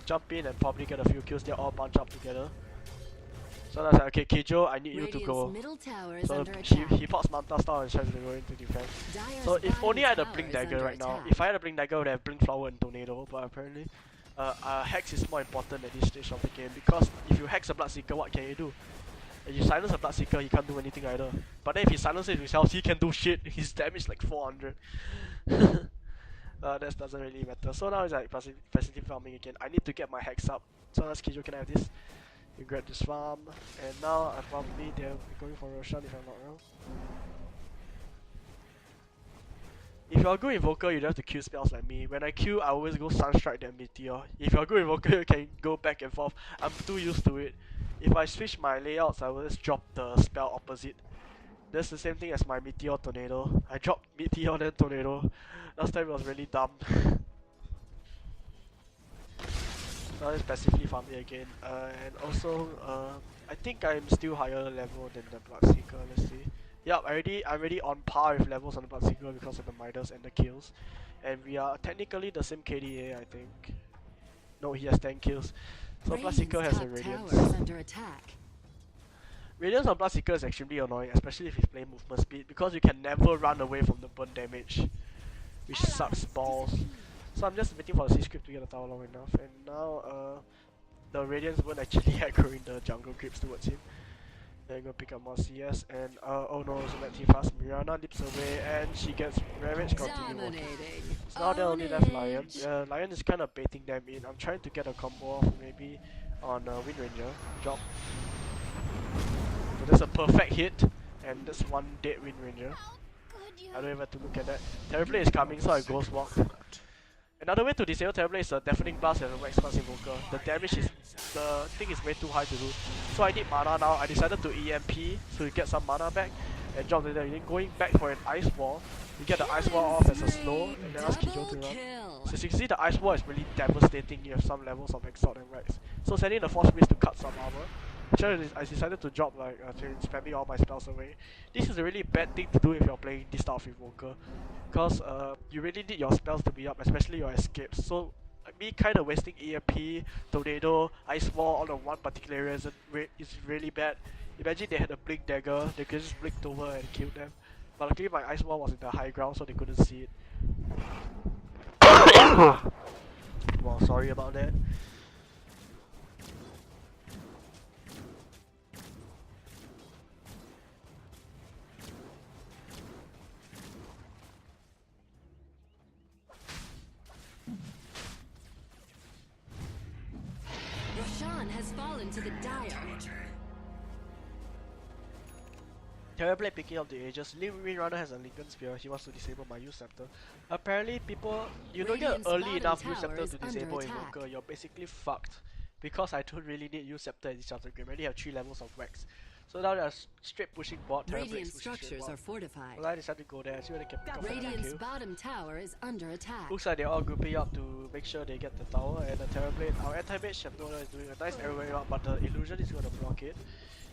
jump in and probably get a few kills. They're all bunched up together. So that's like, okay, Kijo, I need you to Radiant's go. middle tower is So under he attack. pops Manta Star and tries to go into defense. Dyer's So if bottom only I had a tower Blink is Dagger under right now. attack. If I had a Blink Dagger, I would have Blink Flower and Tornado. But apparently, Hex is more important at this stage of the game because if you Hex a Bloodseeker, what can you do? If you silence a Bloodseeker, he can't do anything either. But then if he silences himself, he can do shit. His damage is like 400. That doesn't really matter. So now it's like passive farming again. I need to get my Hex up. So let's Kijo, can I have this? You grab this farm, and now I probably they're going for Roshan if I'm not wrong. If you're a good Invoker, you don't have to Q spells like me. When I Q, I always go Sunstrike then Meteor. If you're a good Invoker, you can go back and forth. I'm too used to it. If I switch my layouts, I will just drop the spell opposite. That's the same thing as my Meteor Tornado. I dropped Meteor then Tornado. Last time it was really dumb. Now it's passively farming again. And also, I think I'm still higher level than the Bloodseeker, let's see. Yup, I'm already on par with levels on the Bloodseeker because of the Midas and the kills. And we are technically the same KDA, I think. No, he has 10 kills. So Bloodseeker has a Radiant's top Radiance. tower is under attack. Radiance on Bloodseeker is extremely annoying, especially if he's playing movement speed, because you can never run away from the burn damage, which sucks balls. So I'm just waiting for the C-script to get the tower long enough, and now the Radiance won't actually echoing the jungle creeps towards him. Then go pick up more CS, and oh no, so let him fast. Mirana leaps away, and she gets Ravage continue. Dominating. So now they only left Lion. Lion is kind of baiting them in. I'm trying to get a combo off maybe on Wind Ranger. Drop. So that's a perfect hit, and that's one dead Wind Ranger. I don't even have to look at that. Terrorblade is coming, so I Ghost Walk. Another way to disable Terrorblade is a Deafening Blast and a Wax Class Invoker. The damage is, the thing is way too high to do. So I need mana now. I decided to EMP to get some mana back and drop the then going back for an Ice Wall. You get the Ice Wall off as a slow and then ask Kijo to run. So as you can see, the Ice Wall is really devastating. You have some levels of Exalt and Wax. So sending the Force Breeze to cut some armor. I decided to drop like spamming all my spells away. This is a really bad thing to do if you're playing this style of Invoker, because you really need your spells to be up, especially your escapes. So me kind of wasting EMP, Tornado, Ice Wall all on one particular area is really bad. Imagine they had a Blink Dagger, they could just blinked over and killed them. But luckily my Ice Wall was in the high ground, so they couldn't see it. Well, sorry about that. Roshan has fallen to the Dire. Terrorblade picking up the Aegis. Wind Runner has a Lincoln Spear. He wants to disable my Use Scepter. Apparently, you don't get Radiant's early bottom enough Use tower Scepter is to under disable attack. Invoker. You're basically fucked. Because I don't really need Use Scepter in this chapter game. I already have 3 levels of Wax. So now they're straight pushing bot. Radiant structures are fortified. Well, I decided to go there and see whether they can pick up another Radiant's kill. bottom tower is under attack. Looks like they're all grouping up to make sure they get the tower and the Terrorblade. Our anti-mage Champion is doing a nice arrow way up, but the illusion is gonna block it.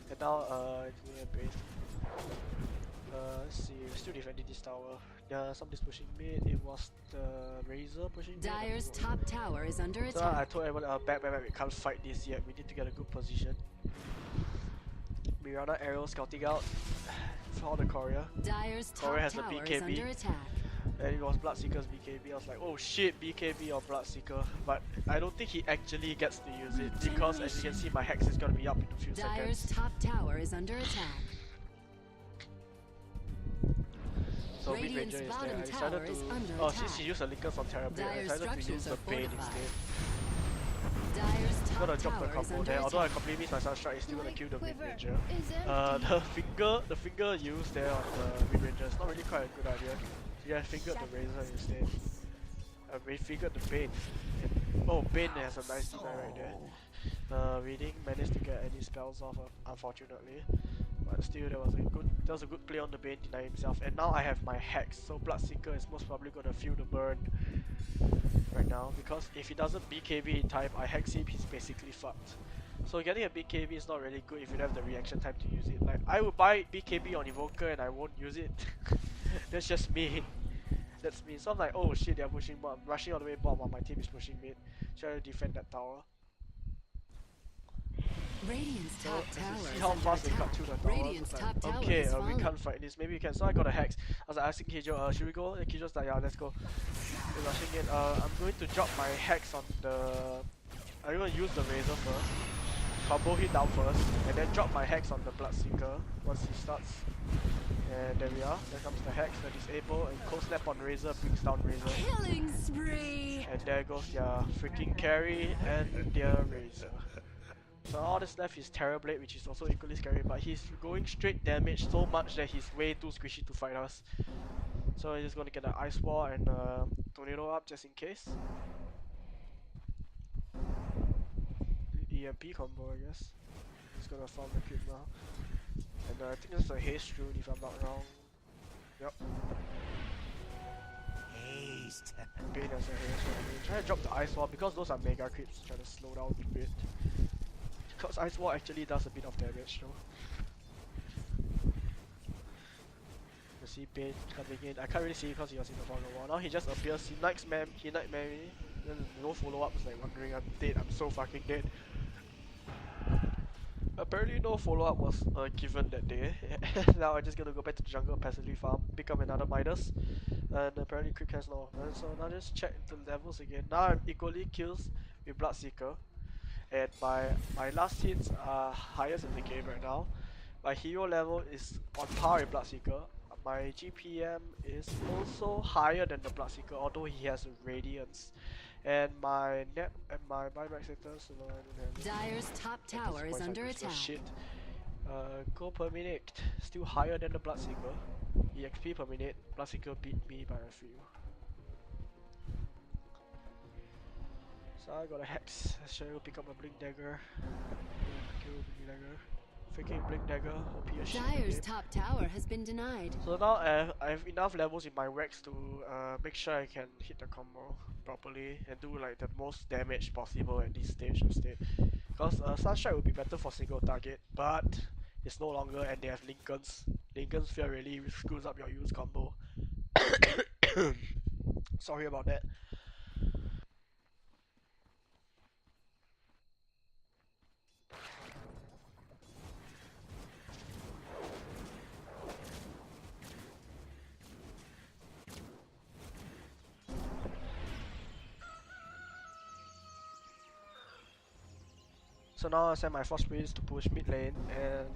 And now it's doing a base. Let's see, we're still defending this tower. Somebody's pushing mid. It was the Razor pushing mid. Dyer's top tower is under So I attack. told everyone, back, we can't fight this yet. We need to get a good position. Mirana arrow scouting out for the courier. Dyer's top Courier has a tower is BKB. under attack. And it was Bloodseeker's BKB. I was like, oh shit, BKB or Bloodseeker. But I don't think he actually gets to use it because as you can see, my Hex is gonna be up in a few Dyer's seconds. top tower is under attack. So Wind Radiant's Ranger is bottom there. I tower decided is to. under Oh, attack. since he used a Lincoln from Terrorblade, I Dyer's decided to use structures the are Bane fortified. instead. Dyer's I'm top gonna drop the tower is combo under there, although I attack. completely missed my Sunstrike, it's still gonna kill the Wind Ranger. Is The finger used there on the Wind Ranger is not really quite a good idea. So yeah, I fingered the Razor instead. I refigured the Bane. Oh, Bane has a nice deny right there. Reading managed to get any spells off, unfortunately. But still, that was a good play on the Bane, denying himself. And now I have my Hex, so Bloodseeker is most probably gonna feel the burn right now, because if he doesn't BKB in time, I Hex him, he's basically fucked. So getting a BKB is not really good if you don't have the reaction time to use it. Like, I would buy BKB on Invoker and I won't use it. That's just me. That's me. So I'm like, oh shit, they're pushing bot. I'm rushing all the way bot while my team is pushing mid, trying to defend that tower. Radiant's So top as tower you see is how under fast they cut attack. through the tower, Radiant's it's top like, tower okay, has we fallen. can't fight this, maybe we can. So I got a Hex. I was like asking Kijo, should we go? And Kijo's like, yeah, let's go. We're rushing in. I'm going to drop my Hex on the... I'm going to use the Razor first, combo hit down first, and then drop my Hex on the Bloodseeker once he starts. And there we are. There comes the Hex, the disable, and cold snap on Razor brings down Razor. Killing spree! And there goes their freaking carry and their Razor. So all that's left is Terrorblade, which is also equally scary, but he's going straight damage so much that he's way too squishy to fight us. So he's just gonna get an Ice Wall and Tornado up just in case. EMP combo, I guess. He's gonna farm the creep now. And I think that's a Haste Rune if I'm not wrong. Yep. Haste. Bane has a Haste Rune. Try to drop the Ice Wall because those are Mega creeps, trying to slow down a bit. Because Ice Wall actually does a bit of damage though. You see Bane coming in. I can't really see because he was in the front of the wall. Now he just appears, he night me, then no follow up, it's like wondering I'm dead, I'm so fucking dead. Apparently no follow up was given that day. Now I'm just gonna go back to the jungle, passively farm, pick up another Midas. And apparently Creep has no. So now just check the levels again. Now I'm equally kills with Bloodseeker. And my last hits are highest in the game right now. My hero level is on par with Bloodseeker. My GPM is also higher than the Bloodseeker, although he has Radiance. And my net and my buyback status, no, I don't have it. Dyer's top tower is under attack. Shit. Go per minute, still higher than the Bloodseeker. EXP per minute, Bloodseeker beat me by a few. So I got a Hex. Let's try to pick up a Blink Dagger. Kill Blink Dagger. Freaking Blink Dagger, OP as shit. Dyer's top tower has been denied. So now I have enough levels in my Rex to make sure I can hit the combo properly and do like the most damage possible at this stage instead. Because Sunstrike would be better for single target, but it's no longer, and they have Lincolns. Lincoln's fear really screws up your use combo. Sorry about that. So now I send my Force Prince to push mid lane, and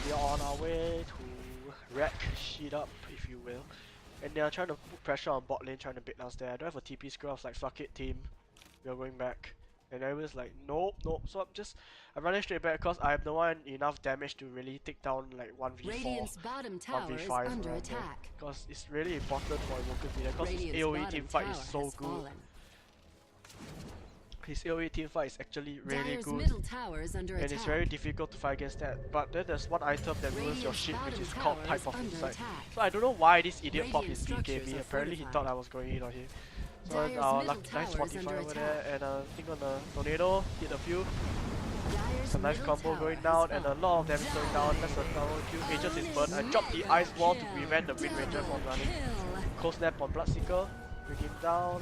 we are on our way to wreck shit up, if you will. And they are trying to put pressure on bot lane, trying to bait us there. I don't have a TP scroll, I was like, fuck it team, we are going back. And everyone's like, nope, nope. So I'm running straight back because I have no one enough damage to really take down like 1v4, Radiant's bottom tower is 1v5 under around attack. because it's really important for Invoker to be there, because his Radiant's AoE bottom team fight tower is so has good. fallen. His AoE team fight is actually really Dyer's good. middle tower is under And attack. it's very difficult to fight against that. But then there's one item that ruins your Radiant's shit, which bottom is called tower Pipe is of under Insight. attack. So I don't know why this idiot popped his Radiant structures BKB. are Apparently he fortified. thought I was going in on him. So Dyer's nice middle tower is Spotify under over there, attack. and I think on the tornado, hit a few. Dyer's It's a nice middle combo tower going has down, and a fallen. lot of damage going down. That's a tower kill. Aegis is burned. I dropped the ice wall to prevent the Wind Ranger from running. Cold snap on Bloodseeker, bring him down.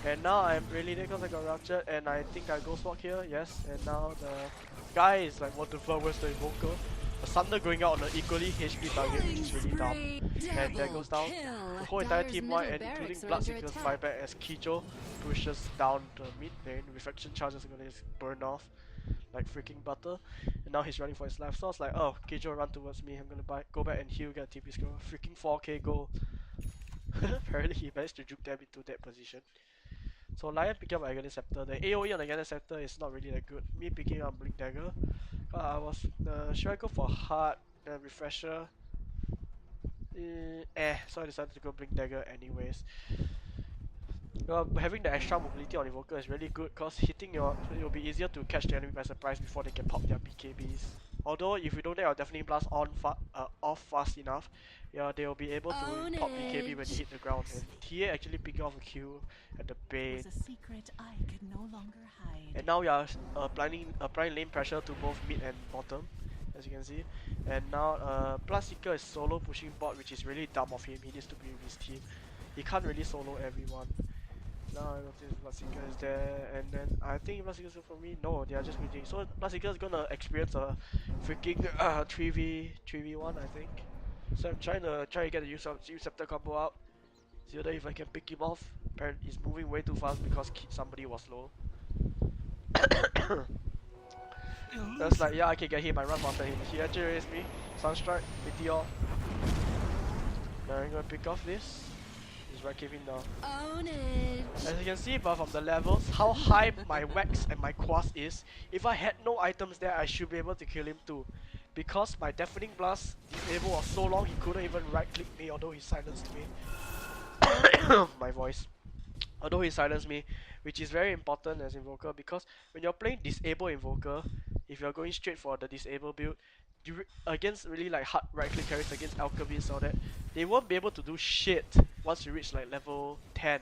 And now I'm really dead because I got ruptured, and I think I Ghost Walk here, yes. And now the guy is like, what the fuck, where's the Invoker? The Thunder going out on an equally HP target, which is really dumb. And there goes down the whole entire team wide, and including Bloodseeker's buyback as Kijo pushes down the mid lane. Reflection charges are gonna just burn off like freaking butter. And now he's running for his life. So I was like, oh, Kijo run towards me, I'm gonna go back and heal, get a TP score. Freaking 4k goal. Apparently he managed to juke them into that position. So Lion picking up Aghanim Scepter. The AoE on the Aghanim Scepter is not really that good. Me picking up Blink Dagger. I was should I go for Heart, Refresher? So I decided to go Blink Dagger anyways. Having the extra mobility on Invoker is really good because hitting it will be easier to catch the enemy by surprise before they can pop their BKBs Although if you don't get your Deafening Blast off fast enough, yeah, they will be able to pop BKB when they hit the ground. And TA actually picking off a kill at the bait. It was a secret I could no longer hide. And now we are applying lane pressure to both mid and bottom, as you can see. And now Bloodseeker is solo pushing bot, which is really dumb of him. He needs to be with his team. He can't really solo everyone. Now I notice Bloodseeker is there, and then I think Bloodseeker is good for me. No, they are just waiting. So Bloodseeker is gonna experience a freaking 3v1, I think. So I'm trying to get the Uceptor combo out. See whether if I can pick him off. Apparently he's moving way too fast because somebody was low. That's like, yeah, I can get him, I run faster him. He actually raised me. Sunstrike, Meteor. Now I'm gonna pick off this. He's right caving down. Own it. As you can see but from the levels, how high my Wax and my Quas is. If I had no items there, I should be able to kill him too. Because my Deafening Blast disable was so long, he couldn't even right click me, although he silenced me. My voice. Although he silenced me, which is very important as Invoker, because when you're playing Disable Invoker, if you're going straight for the Disable build, against really like hard right click carries against Alchemists or that, they won't be able to do shit once you reach like level 10.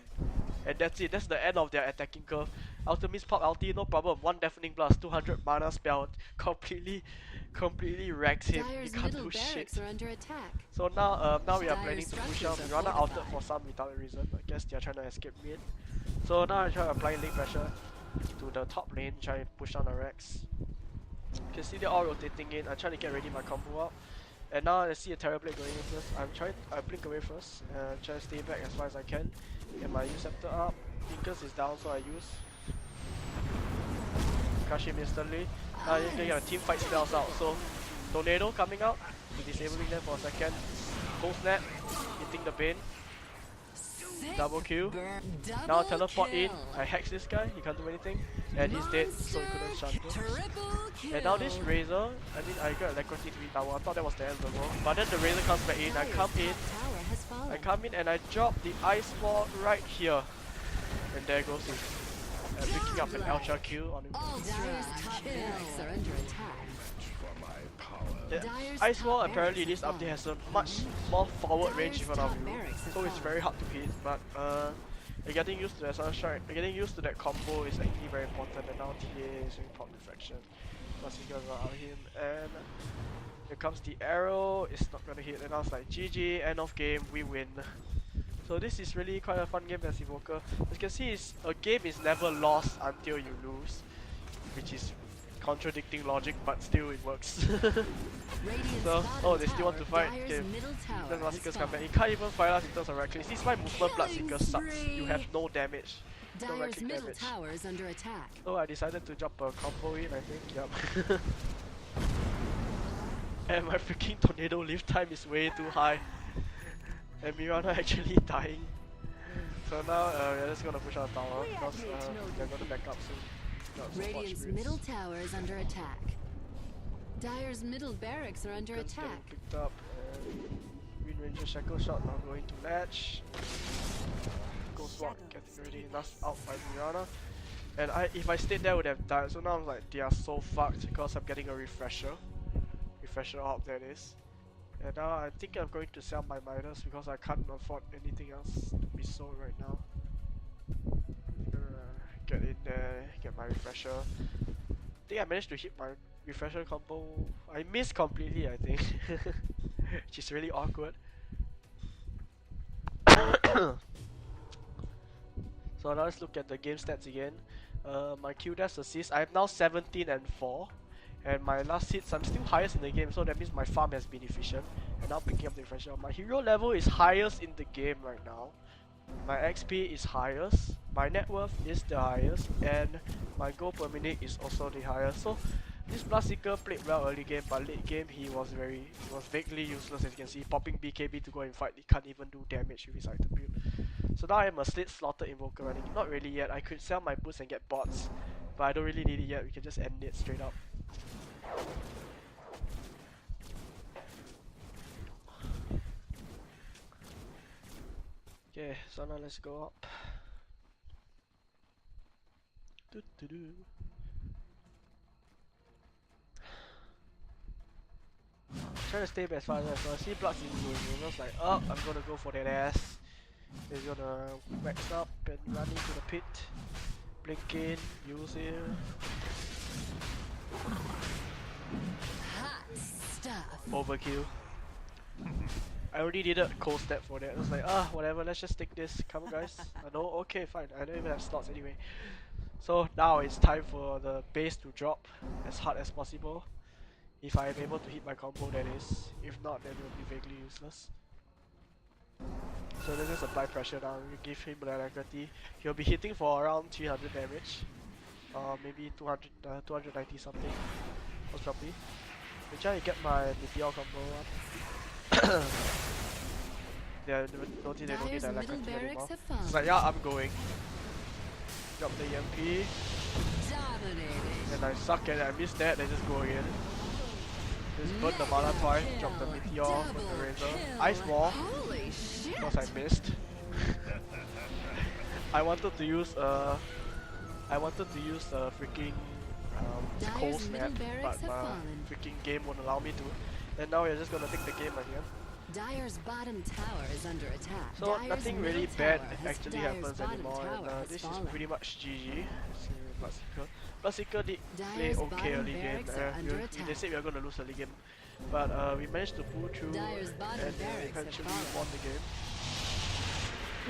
And that's it, that's the end of their attacking curve. Alchemist pop ulti, no problem, 1 Deafening Blast, 200 mana spell, completely wrecks him, he can't do shit. Are under attack. So now we are planning to push out. Mirana outed for some retarded reason. I guess they are trying to escape mid. So now I try to apply lane pressure to the top lane, try to push down the Rex. You can see they're all rotating in. I'm trying to get ready my combo up. And now I see a Terrorblade going in first. I blink away first and try to stay back as far as I can. Get my Uceptor up. Incus is down, so I use. Crush him instantly. Now you can get a team fight spells out. So Tornado coming out, disabling them for a second. Cold Snap, hitting the Bane. Double kill. Now teleport in. I hex this guy, he can't do anything. And he's dead, so he couldn't shut him. And now this Razor, I got Alacrity 3 tower. I thought that was the end of the world. But then the Razor comes back in. I come in and I drop the Ice Wall right here. And there goes his picking up an Ultra kill on him. Are under attack. The Ice Wall apparently this update has a much more forward range in front of you, so it's very hard to hit, but getting used to that Sunstrike, getting used to that combo is actually very important, and now TA is doing pop deflection. Plus he goes out him, and here comes the arrow, it's not gonna hit, and I was like, GG, end of game, we win. So this is really quite a fun game as Invoker. As you can see, a game is never lost until you lose, which is contradicting logic, but still it works. So, oh, they still want to fight. Okay, then Bloodseekers come back. You can't even fight us in terms of right clicks. This is why movement Bloodseeker sucks. You have no damage. No right click damage. Under attack. So I decided to drop a combo in, I think, yup. And my freaking Tornado live time is way too high. And Mirana actually dying. So now we're just gonna push our tower because they're gonna back up soon. Radiant's middle tower is under attack. Dire's middle barracks are under attack. Picked up and Green Ranger Shackle Shot now going to latch. Ghost Walk getting ready, that's out by Mirana. And if I stayed there I would have died, so now I'm like they are so fucked because I'm getting a refresher. Refresher out that is. And now I think I'm going to sell my Midas because I can't afford anything else to be sold right now. Get in there, get my refresher. I think I managed to hit my refresher combo. I missed completely, I think. Which is really awkward. So now let's look at the game stats again. My Q dash assist, I am now 17 and 4. And my last hits, I'm still highest in the game, so that means my farm has been efficient. And now picking up the refresher. My hero level is highest in the game right now. My XP is highest, my net worth is the highest, and my gold per minute is also the highest. So this Bloodseeker played well early game, but late game he was vaguely useless, as you can see, popping BKB to go and fight. He can't even do damage with his item build. So now I'm a Slate Slaughter Invoker running. Not really yet, I could sell my boots and get bots, but I don't really need it yet, we can just end it straight up. Okay, so now let's go up. trying to stay as far as I see blocks in game. I was like, oh, I'm gonna go for that ass. He's gonna wax up and run into the pit. Blink in, use it. Hot stuff. Overkill. I already did a cold step for that. I was like, whatever, let's just take this. Come on, guys. I know, okay, fine. I don't even have slots anyway. So now it's time for the base to drop as hard as possible. If I am able to hit my combo, that is. If not, then it will be vaguely useless. So let's just apply pressure down. We give him Alacrity. He'll be hitting for around 300 damage. Maybe 200, 290 something. Most probably. We try to get my Meteor combo up. Yeah, notice they don't need Dyer's middle Alacrity barracks anymore. have So it's fallen. like, yeah, I'm going. Drop the EMP. Dominating. And I suck at it. I missed that. They just go again. Just burn the mana twice. Drop the Meteor. Burn the Razor. Ice Wall. Holy shit. Because I missed. I wanted to use freaking cold Dyer's snap, middle barracks but have my fallen. freaking game won't allow me to. And now we're just gonna take the game again. Dyer's bottom tower is under attack. So Dyer's nothing middle really tower bad has- actually Dyer's happens bottom anymore, tower and has this fallen. is pretty much GG. Bloodseeker. Bloodseeker did play Dyer's okay bottom early game. barracks are under They attack. said we were gonna lose early game, but we managed to pull through Dyer's bottom and barracks have eventually fallen. won the game.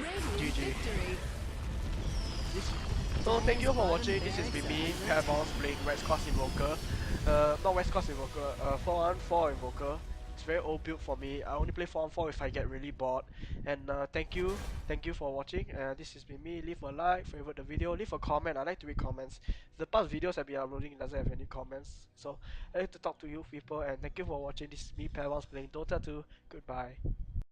Radiant GG. victory. So thank you for watching. This has been me, PearCommentates, playing West Coast Invoker. Not West Coast Invoker, 4-on-4 Invoker. It's very old build for me. I only play 4-on-4 if I get really bored. And thank you for watching. This has been me. Leave a like, favorite the video, leave a comment. I like to read comments. The past videos I've been uploading doesn't have any comments. So I like to talk to you people, and thank you for watching. This is me, PearCommentates, playing Dota 2. Goodbye.